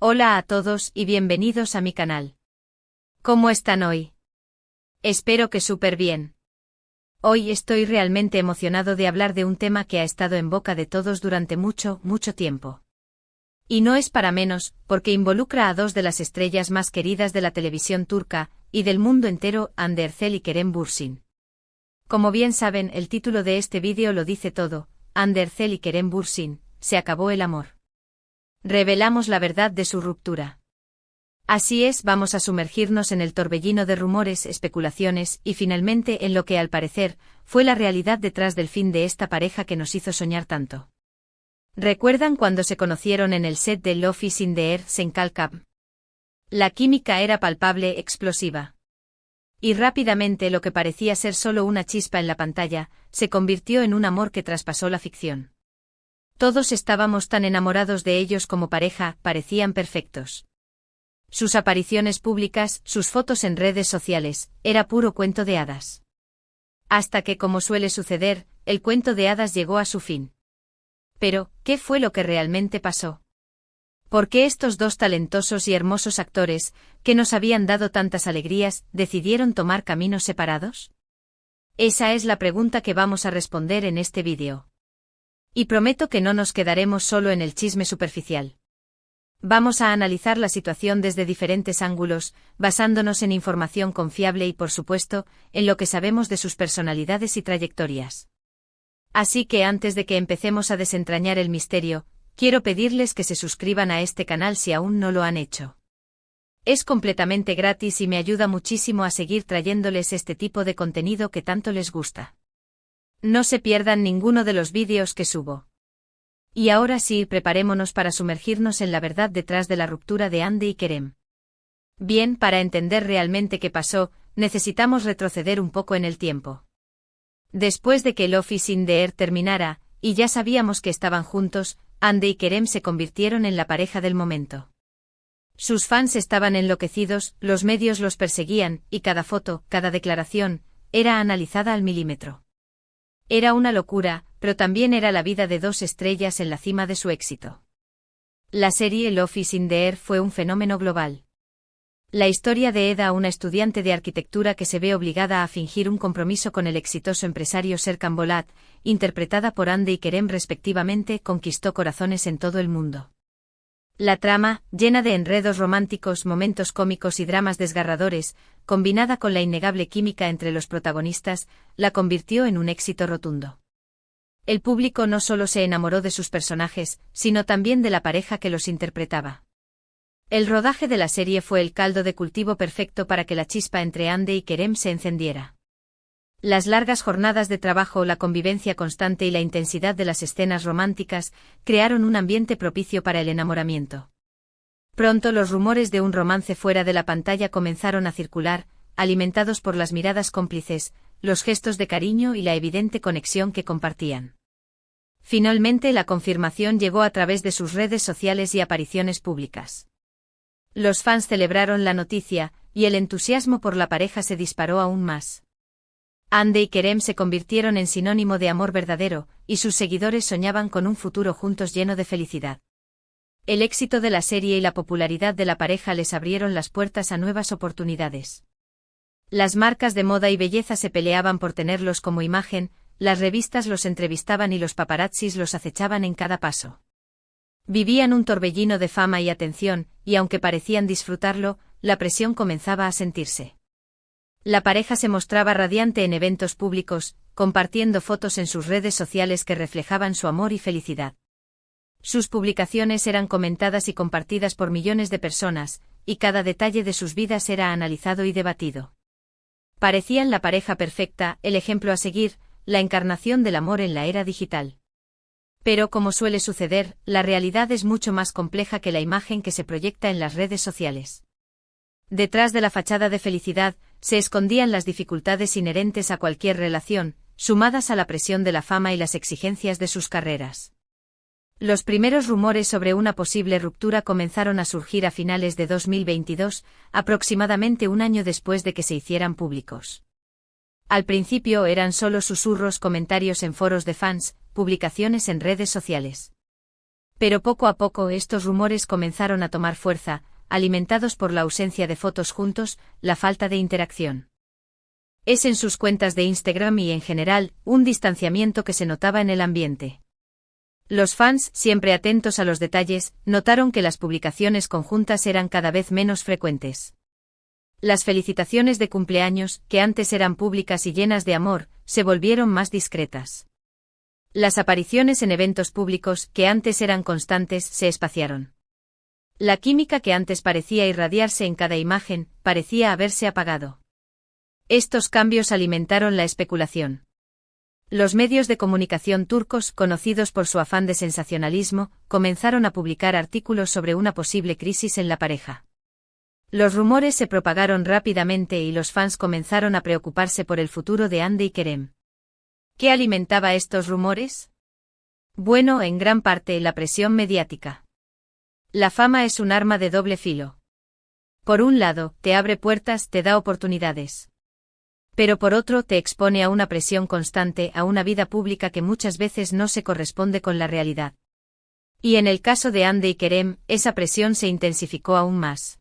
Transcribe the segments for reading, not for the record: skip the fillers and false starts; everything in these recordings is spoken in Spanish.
Hola a todos y bienvenidos a mi canal. ¿Cómo están hoy? Espero que súper bien. Hoy estoy realmente emocionado de hablar de un tema que ha estado en boca de todos durante mucho tiempo. Y no es para menos, porque involucra a dos de las estrellas más queridas de la televisión turca y del mundo entero, Hande Erçel y Kerem Bürsin. Como bien saben, el título de este vídeo lo dice todo: Hande Erçel y Kerem Bürsin, se acabó el amor. Revelamos la verdad de su ruptura. Así es, vamos a sumergirnos en el torbellino de rumores, especulaciones y finalmente en lo que al parecer fue la realidad detrás del fin de esta pareja que nos hizo soñar tanto. ¿Recuerdan cuando se conocieron en el set de Love is in the Air en Kalkap? La química era palpable, explosiva. Y rápidamente lo que parecía ser solo una chispa en la pantalla, se convirtió en un amor que traspasó la ficción. Todos estábamos tan enamorados de ellos como pareja, parecían perfectos. Sus apariciones públicas, sus fotos en redes sociales, era puro cuento de hadas. Hasta que, como suele suceder, el cuento de hadas llegó a su fin. Pero, ¿qué fue lo que realmente pasó? ¿Por qué estos dos talentosos y hermosos actores, que nos habían dado tantas alegrías, decidieron tomar caminos separados? Esa es la pregunta que vamos a responder en este vídeo. Y prometo que no nos quedaremos solo en el chisme superficial. Vamos a analizar la situación desde diferentes ángulos, basándonos en información confiable y, por supuesto, en lo que sabemos de sus personalidades y trayectorias. Así que antes de que empecemos a desentrañar el misterio, quiero pedirles que se suscriban a este canal si aún no lo han hecho. Es completamente gratis y me ayuda muchísimo a seguir trayéndoles este tipo de contenido que tanto les gusta. No se pierdan ninguno de los vídeos que subo. Y ahora sí, preparémonos para sumergirnos en la verdad detrás de la ruptura de Hande y Kerem. Bien, para entender realmente qué pasó, necesitamos retroceder un poco en el tiempo. Después de que Love is in the Air terminara, y ya sabíamos que estaban juntos, Hande y Kerem se convirtieron en la pareja del momento. Sus fans estaban enloquecidos, los medios los perseguían, y cada foto, cada declaración, era analizada al milímetro. Era una locura, pero también era la vida de dos estrellas en la cima de su éxito. La serie Love is in the Air fue un fenómeno global. La historia de Eda, una estudiante de arquitectura que se ve obligada a fingir un compromiso con el exitoso empresario Serkan Bolat, interpretada por Hande y Kerem respectivamente, conquistó corazones en todo el mundo. La trama, llena de enredos románticos, momentos cómicos y dramas desgarradores, combinada con la innegable química entre los protagonistas, la convirtió en un éxito rotundo. El público no solo se enamoró de sus personajes, sino también de la pareja que los interpretaba. El rodaje de la serie fue el caldo de cultivo perfecto para que la chispa entre Hande y Kerem se encendiera. Las largas jornadas de trabajo, la convivencia constante y la intensidad de las escenas románticas crearon un ambiente propicio para el enamoramiento. Pronto los rumores de un romance fuera de la pantalla comenzaron a circular, alimentados por las miradas cómplices, los gestos de cariño y la evidente conexión que compartían. Finalmente la confirmación llegó a través de sus redes sociales y apariciones públicas. Los fans celebraron la noticia, y el entusiasmo por la pareja se disparó aún más. Hande y Kerem se convirtieron en sinónimo de amor verdadero, y sus seguidores soñaban con un futuro juntos lleno de felicidad. El éxito de la serie y la popularidad de la pareja les abrieron las puertas a nuevas oportunidades. Las marcas de moda y belleza se peleaban por tenerlos como imagen, las revistas los entrevistaban y los paparazzis los acechaban en cada paso. Vivían un torbellino de fama y atención, y aunque parecían disfrutarlo, la presión comenzaba a sentirse. La pareja se mostraba radiante en eventos públicos, compartiendo fotos en sus redes sociales que reflejaban su amor y felicidad. Sus publicaciones eran comentadas y compartidas por millones de personas, y cada detalle de sus vidas era analizado y debatido. Parecían la pareja perfecta, el ejemplo a seguir, la encarnación del amor en la era digital. Pero, como suele suceder, la realidad es mucho más compleja que la imagen que se proyecta en las redes sociales. Detrás de la fachada de felicidad, se escondían las dificultades inherentes a cualquier relación, sumadas a la presión de la fama y las exigencias de sus carreras. Los primeros rumores sobre una posible ruptura comenzaron a surgir a finales de 2022, aproximadamente un año después de que se hicieran públicos. Al principio eran solo susurros, comentarios en foros de fans, publicaciones en redes sociales. Pero poco a poco estos rumores comenzaron a tomar fuerza, alimentados por la ausencia de fotos juntos, la falta de interacción. Es en sus cuentas de Instagram y en general, un distanciamiento que se notaba en el ambiente. Los fans, siempre atentos a los detalles, notaron que las publicaciones conjuntas eran cada vez menos frecuentes. Las felicitaciones de cumpleaños, que antes eran públicas y llenas de amor, se volvieron más discretas. Las apariciones en eventos públicos, que antes eran constantes, se espaciaron. La química que antes parecía irradiarse en cada imagen, parecía haberse apagado. Estos cambios alimentaron la especulación. Los medios de comunicación turcos, conocidos por su afán de sensacionalismo, comenzaron a publicar artículos sobre una posible crisis en la pareja. Los rumores se propagaron rápidamente y los fans comenzaron a preocuparse por el futuro de Hande y Kerem. ¿Qué alimentaba estos rumores? Bueno, en gran parte la presión mediática. La fama es un arma de doble filo. Por un lado, te abre puertas, te da oportunidades. Pero por otro te expone a una presión constante, a una vida pública que muchas veces no se corresponde con la realidad. Y en el caso de Hande y Kerem, esa presión se intensificó aún más.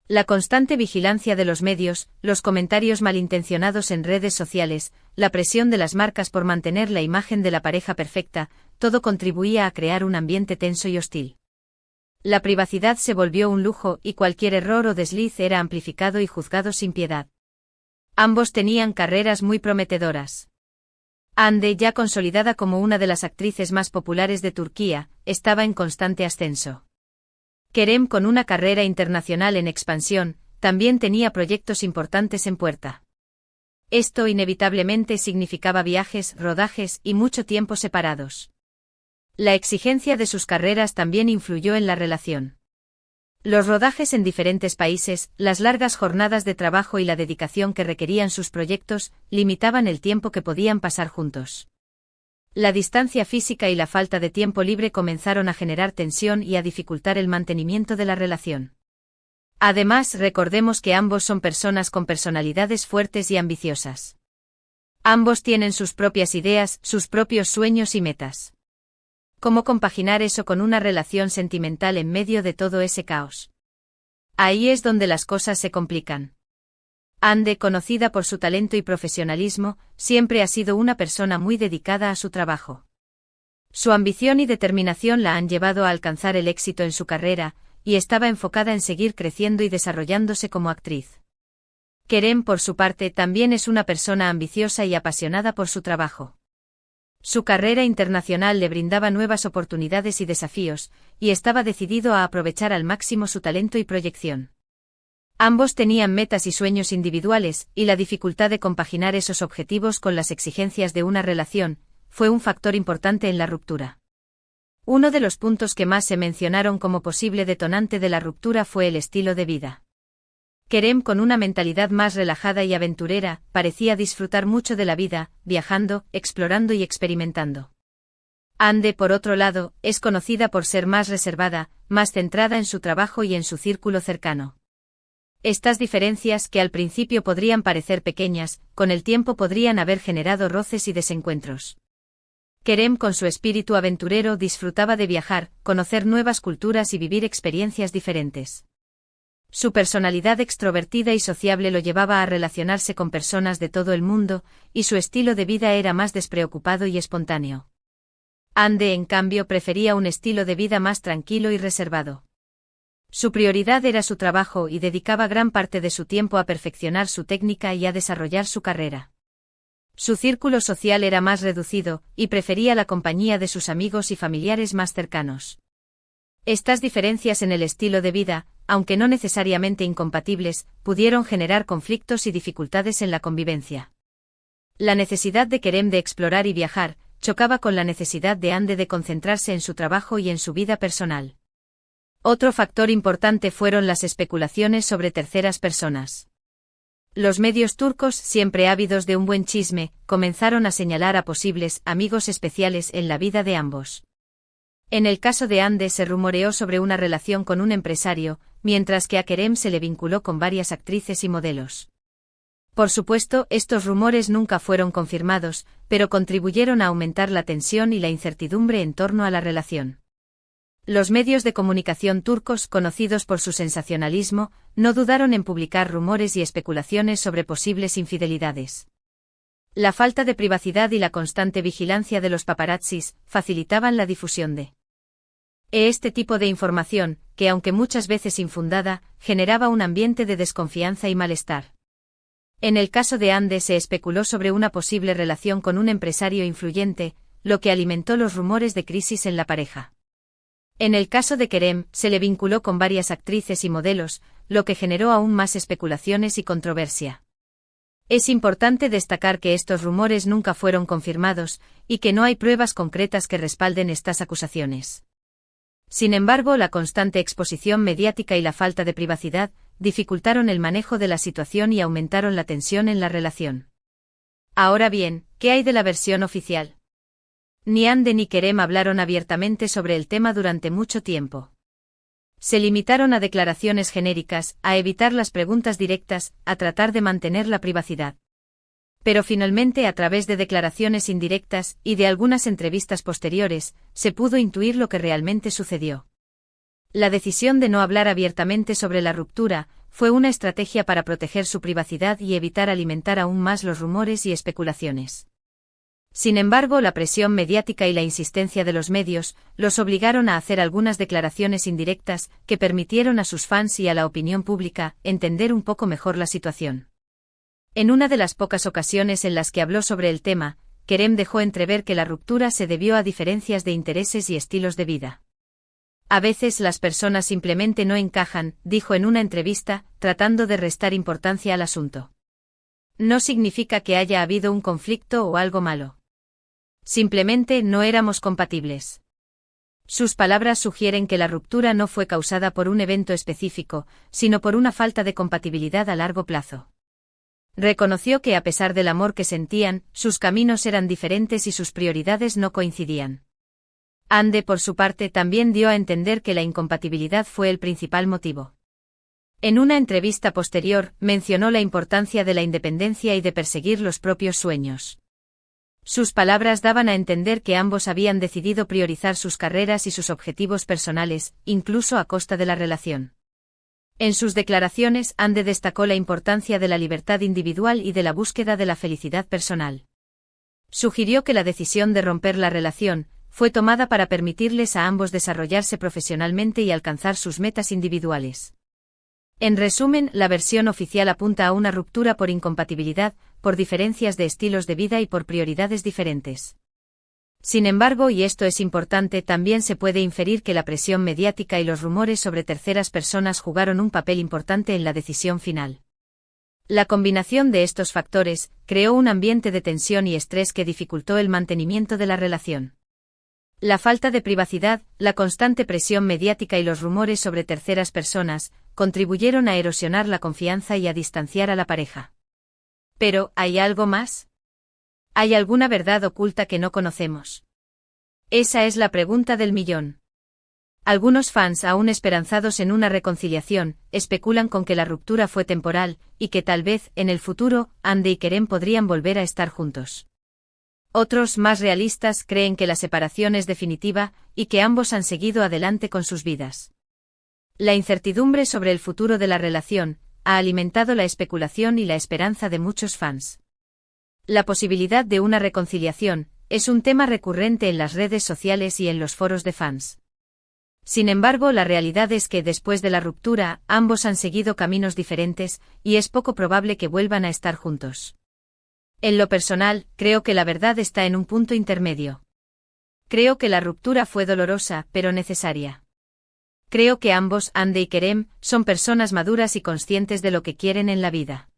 La constante vigilancia de los medios, los comentarios malintencionados en redes sociales, la presión de las marcas por mantener la imagen de la pareja perfecta, todo contribuía a crear un ambiente tenso y hostil. La privacidad se volvió un lujo y cualquier error o desliz era amplificado y juzgado sin piedad. Ambos tenían carreras muy prometedoras. Hande, ya consolidada como una de las actrices más populares de Turquía, estaba en constante ascenso. Kerem, con una carrera internacional en expansión, también tenía proyectos importantes en puerta. Esto inevitablemente significaba viajes, rodajes y mucho tiempo separados. La exigencia de sus carreras también influyó en la relación. Los rodajes en diferentes países, las largas jornadas de trabajo y la dedicación que requerían sus proyectos, limitaban el tiempo que podían pasar juntos. La distancia física y la falta de tiempo libre comenzaron a generar tensión y a dificultar el mantenimiento de la relación. Además, recordemos que ambos son personas con personalidades fuertes y ambiciosas. Ambos tienen sus propias ideas, sus propios sueños y metas. ¿Cómo compaginar eso con una relación sentimental en medio de todo ese caos? Ahí es donde las cosas se complican. Hande, conocida por su talento y profesionalismo, siempre ha sido una persona muy dedicada a su trabajo. Su ambición y determinación la han llevado a alcanzar el éxito en su carrera, y estaba enfocada en seguir creciendo y desarrollándose como actriz. Kerem, por su parte, también es una persona ambiciosa y apasionada por su trabajo. Su carrera internacional le brindaba nuevas oportunidades y desafíos, y estaba decidido a aprovechar al máximo su talento y proyección. Ambos tenían metas y sueños individuales, y la dificultad de compaginar esos objetivos con las exigencias de una relación, fue un factor importante en la ruptura. Uno de los puntos que más se mencionaron como posible detonante de la ruptura fue el estilo de vida. Kerem, con una mentalidad más relajada y aventurera, parecía disfrutar mucho de la vida, viajando, explorando y experimentando. Hande, por otro lado, es conocida por ser más reservada, más centrada en su trabajo y en su círculo cercano. Estas diferencias, que al principio podrían parecer pequeñas, con el tiempo podrían haber generado roces y desencuentros. Kerem, con su espíritu aventurero, disfrutaba de viajar, conocer nuevas culturas y vivir experiencias diferentes. Su personalidad extrovertida y sociable lo llevaba a relacionarse con personas de todo el mundo, y su estilo de vida era más despreocupado y espontáneo. Hande, en cambio, prefería un estilo de vida más tranquilo y reservado. Su prioridad era su trabajo y dedicaba gran parte de su tiempo a perfeccionar su técnica y a desarrollar su carrera. Su círculo social era más reducido, y prefería la compañía de sus amigos y familiares más cercanos. Estas diferencias en el estilo de vida, aunque no necesariamente incompatibles, pudieron generar conflictos y dificultades en la convivencia. La necesidad de Kerem de explorar y viajar, chocaba con la necesidad de Hande de concentrarse en su trabajo y en su vida personal. Otro factor importante fueron las especulaciones sobre terceras personas. Los medios turcos, siempre ávidos de un buen chisme, comenzaron a señalar a posibles amigos especiales en la vida de ambos. En el caso de Hande se rumoreó sobre una relación con un empresario, mientras que a Kerem se le vinculó con varias actrices y modelos. Por supuesto, estos rumores nunca fueron confirmados, pero contribuyeron a aumentar la tensión y la incertidumbre en torno a la relación. Los medios de comunicación turcos, conocidos por su sensacionalismo, no dudaron en publicar rumores y especulaciones sobre posibles infidelidades. La falta de privacidad y la constante vigilancia de los paparazzis facilitaban la difusión de este tipo de información, que aunque muchas veces infundada, generaba un ambiente de desconfianza y malestar. En el caso de Hande se especuló sobre una posible relación con un empresario influyente, lo que alimentó los rumores de crisis en la pareja. En el caso de Kerem, se le vinculó con varias actrices y modelos, lo que generó aún más especulaciones y controversia. Es importante destacar que estos rumores nunca fueron confirmados, y que no hay pruebas concretas que respalden estas acusaciones. Sin embargo, la constante exposición mediática y la falta de privacidad dificultaron el manejo de la situación y aumentaron la tensión en la relación. Ahora bien, ¿qué hay de la versión oficial? Ni Hande ni Kerem hablaron abiertamente sobre el tema durante mucho tiempo. Se limitaron a declaraciones genéricas, a evitar las preguntas directas, a tratar de mantener la privacidad. Pero finalmente, a través de declaraciones indirectas y de algunas entrevistas posteriores, se pudo intuir lo que realmente sucedió. La decisión de no hablar abiertamente sobre la ruptura fue una estrategia para proteger su privacidad y evitar alimentar aún más los rumores y especulaciones. Sin embargo, la presión mediática y la insistencia de los medios los obligaron a hacer algunas declaraciones indirectas que permitieron a sus fans y a la opinión pública entender un poco mejor la situación. En una de las pocas ocasiones en las que habló sobre el tema, Kerem dejó entrever que la ruptura se debió a diferencias de intereses y estilos de vida. A veces las personas simplemente no encajan, dijo en una entrevista, tratando de restar importancia al asunto. No significa que haya habido un conflicto o algo malo. Simplemente no éramos compatibles. Sus palabras sugieren que la ruptura no fue causada por un evento específico, sino por una falta de compatibilidad a largo plazo. Reconoció que a pesar del amor que sentían, sus caminos eran diferentes y sus prioridades no coincidían. Hande, por su parte, también dio a entender que la incompatibilidad fue el principal motivo. En una entrevista posterior, mencionó la importancia de la independencia y de perseguir los propios sueños. Sus palabras daban a entender que ambos habían decidido priorizar sus carreras y sus objetivos personales, incluso a costa de la relación. En sus declaraciones, Hande destacó la importancia de la libertad individual y de la búsqueda de la felicidad personal. Sugirió que la decisión de romper la relación fue tomada para permitirles a ambos desarrollarse profesionalmente y alcanzar sus metas individuales. En resumen, la versión oficial apunta a una ruptura por incompatibilidad, por diferencias de estilos de vida y por prioridades diferentes. Sin embargo, y esto es importante, también se puede inferir que la presión mediática y los rumores sobre terceras personas jugaron un papel importante en la decisión final. La combinación de estos factores creó un ambiente de tensión y estrés que dificultó el mantenimiento de la relación. La falta de privacidad, la constante presión mediática y los rumores sobre terceras personas contribuyeron a erosionar la confianza y a distanciar a la pareja. Pero, ¿hay algo más? ¿Hay alguna verdad oculta que no conocemos? Esa es la pregunta del millón. Algunos fans, aún esperanzados en una reconciliación, especulan con que la ruptura fue temporal, y que tal vez, en el futuro, Hande y Kerem podrían volver a estar juntos. Otros, más realistas, creen que la separación es definitiva, y que ambos han seguido adelante con sus vidas. La incertidumbre sobre el futuro de la relación ha alimentado la especulación y la esperanza de muchos fans. La posibilidad de una reconciliación es un tema recurrente en las redes sociales y en los foros de fans. Sin embargo, la realidad es que después de la ruptura, ambos han seguido caminos diferentes, y es poco probable que vuelvan a estar juntos. En lo personal, creo que la verdad está en un punto intermedio. Creo que la ruptura fue dolorosa, pero necesaria. Creo que ambos, Hande y Kerem, son personas maduras y conscientes de lo que quieren en la vida.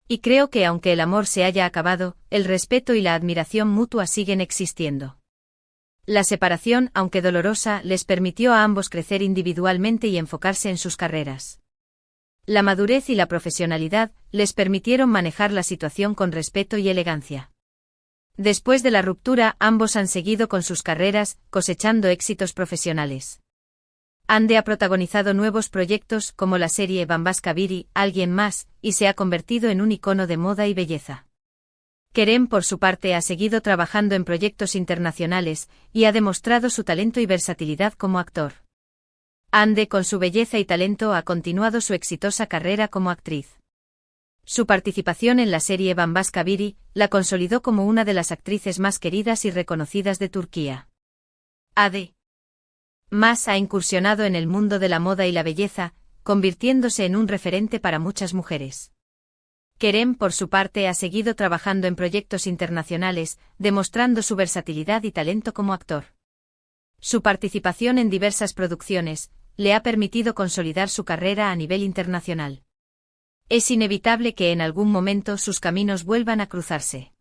Y creo que aunque el amor se haya acabado, el respeto y la admiración mutua siguen existiendo. La separación, aunque dolorosa, les permitió a ambos crecer individualmente y enfocarse en sus carreras. La madurez y la profesionalidad les permitieron manejar la situación con respeto y elegancia. Después de la ruptura, ambos han seguido con sus carreras, cosechando éxitos profesionales. Hande ha protagonizado nuevos proyectos como la serie Bambaska Biri, Alguien más, y se ha convertido en un icono de moda y belleza. Kerem, por su parte, ha seguido trabajando en proyectos internacionales y ha demostrado su talento y versatilidad como actor. Hande, con su belleza y talento, ha continuado su exitosa carrera como actriz. Su participación en la serie Bambaşka Biri la consolidó como una de las actrices más queridas y reconocidas de Turquía. Además, ha incursionado en el mundo de la moda y la belleza, convirtiéndose en un referente para muchas mujeres. Kerem, por su parte, ha seguido trabajando en proyectos internacionales, demostrando su versatilidad y talento como actor. Su participación en diversas producciones le ha permitido consolidar su carrera a nivel internacional. Es inevitable que en algún momento sus caminos vuelvan a cruzarse.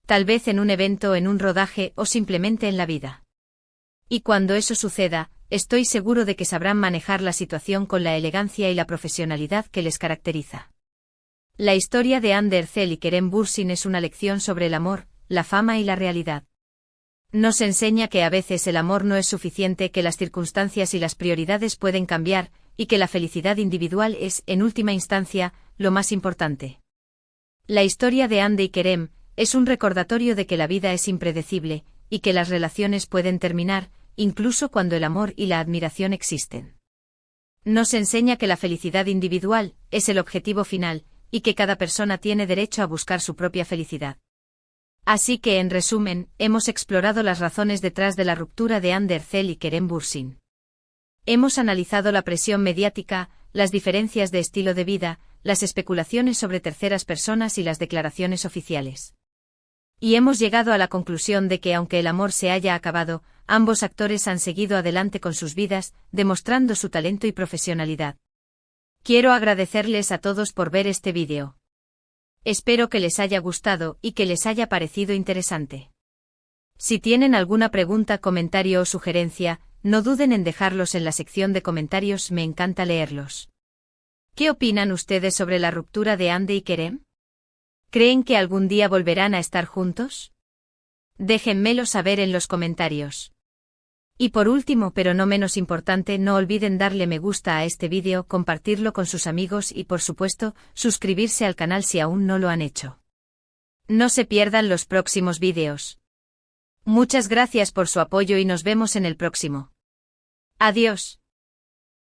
Tal vez en un evento, en un rodaje o simplemente en la vida. Y cuando eso suceda, estoy seguro de que sabrán manejar la situación con la elegancia y la profesionalidad que les caracteriza. La historia de Hande Erçel y Kerem Bürsin es una lección sobre el amor, la fama y la realidad. Nos enseña que a veces el amor no es suficiente, que las circunstancias y las prioridades pueden cambiar, y que la felicidad individual es, en última instancia, lo más importante. La historia de Hande y Kerem es un recordatorio de que la vida es impredecible, y que las relaciones pueden terminar, incluso cuando el amor y la admiración existen. Nos enseña que la felicidad individual es el objetivo final, y que cada persona tiene derecho a buscar su propia felicidad. Así que, en resumen, hemos explorado las razones detrás de la ruptura de Hande Erçel y Kerem Bürsin. Hemos analizado la presión mediática, las diferencias de estilo de vida, las especulaciones sobre terceras personas y las declaraciones oficiales. Y hemos llegado a la conclusión de que, aunque el amor se haya acabado, ambos actores han seguido adelante con sus vidas, demostrando su talento y profesionalidad. Quiero agradecerles a todos por ver este vídeo. Espero que les haya gustado y que les haya parecido interesante. Si tienen alguna pregunta, comentario o sugerencia, no duden en dejarlos en la sección de comentarios, me encanta leerlos. ¿Qué opinan ustedes sobre la ruptura de Hande y Kerem? ¿Creen que algún día volverán a estar juntos? Déjenmelo saber en los comentarios. Y por último, pero no menos importante, no olviden darle me gusta a este vídeo, compartirlo con sus amigos y, por supuesto, suscribirse al canal si aún no lo han hecho. No se pierdan los próximos vídeos. Muchas gracias por su apoyo y nos vemos en el próximo. Adiós.